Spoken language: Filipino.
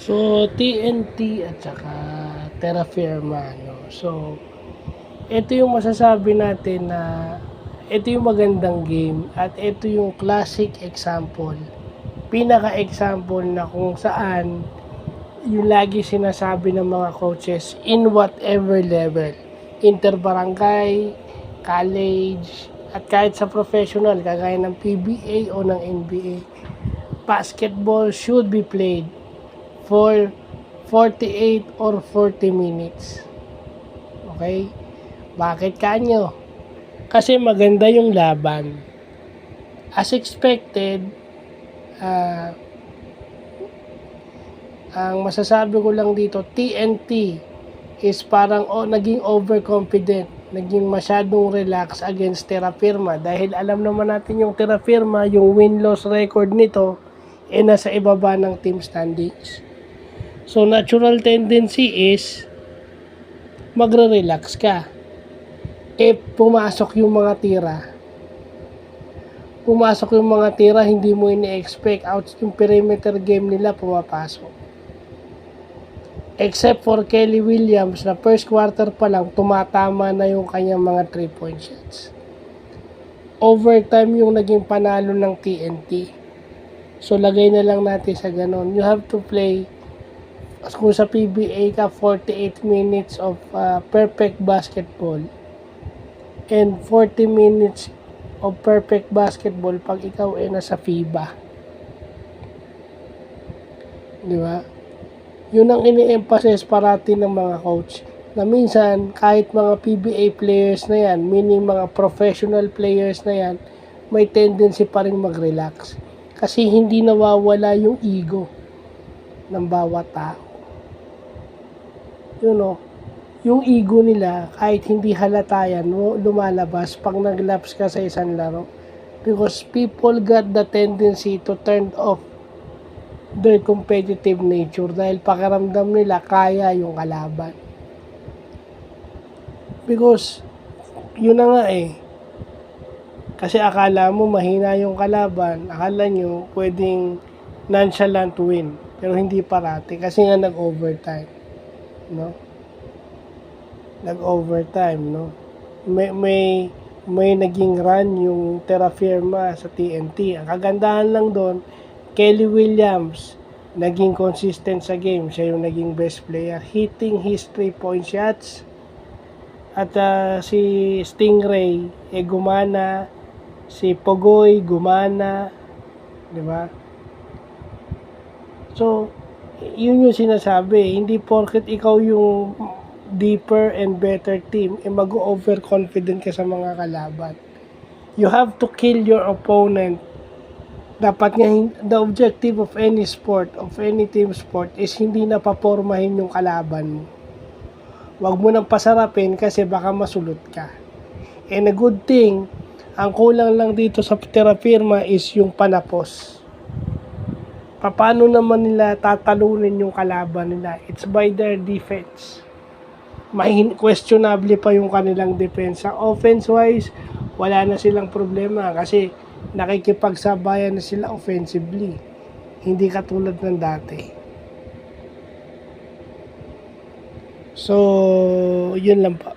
So, TNT at saka Terra Firma, no? So, ito yung masasabi natin na ito yung magandang game at ito yung classic example, pinaka-example na kung saan yung lagi sinasabi ng mga coaches in whatever level, interbarangay, college, at kahit sa professional, kagaya ng PBA o ng NBA, basketball should be played for 48 or 40 minutes. Okay? Bakit kanyo? Kasi maganda yung laban. As expected, ang masasabi ko lang dito, TNT is parang naging overconfident, naging masyadong relax against Terra Firma dahil alam naman natin yung Terra Firma, yung win-loss record nito nasa ibaba ng team standings. So natural tendency is magre-relax ka. Pumasok yung mga tira, hindi mo ini-expect out yung perimeter game nila pumapasok. Except for Kelly Williams na first quarter pa lang tumatama na yung kanyang mga 3-point shots. Overtime yung naging panalo ng TNT. So lagay na lang natin sa ganon. You have to play, kung sa PBA ka, 48 minutes of perfect basketball and 40 minutes of perfect basketball pag ikaw ay nasa FIBA. Di ba? Yun ang ini-emphasize parati ng mga coach. Na minsan, kahit mga PBA players na yan, meaning mga professional players na yan, may tendency pa rin mag-relax. Kasi hindi nawawala yung ego ng bawat tao. You know, yung ego nila, kahit hindi halata yan, lumalabas pag naglaps ka sa isang laro. Because people got the tendency to turn off their competitive nature dahil pakiramdam nila kaya yung kalaban. Because, yun na nga kasi akala mo mahina yung kalaban, akala nyo pwedeng nonchalant win. Pero hindi parati kasi nga nag-overtime. No? Nag-overtime, no? May naging run yung Terra Firma sa TNT. Ang kagandahan lang doon, Kelly Williams naging consistent sa game. Siya yung naging best player, hitting his 3-point shots. At si Stingray gumana, si Pogoy gumana, di ba? So, yun yung sinasabi, hindi porket ikaw yung deeper and better team, mag-overconfident ka sa mga kalaban. You have to kill your opponent. Dapat nga, the objective of any sport, of any team sport, is hindi na papormahin yung kalaban mo. Huwag mo nang pasarapin kasi baka masulot ka. And a good thing, ang kulang lang dito sa Terra Firma is yung panapos. Paano naman nila tatalunin yung kalaban nila? It's by their defense. Questionable pa yung kanilang depensa. Offense-wise, wala na silang problema kasi nakikipagsabayan na sila offensively. Hindi katulad ng dati. So, yun lang pa.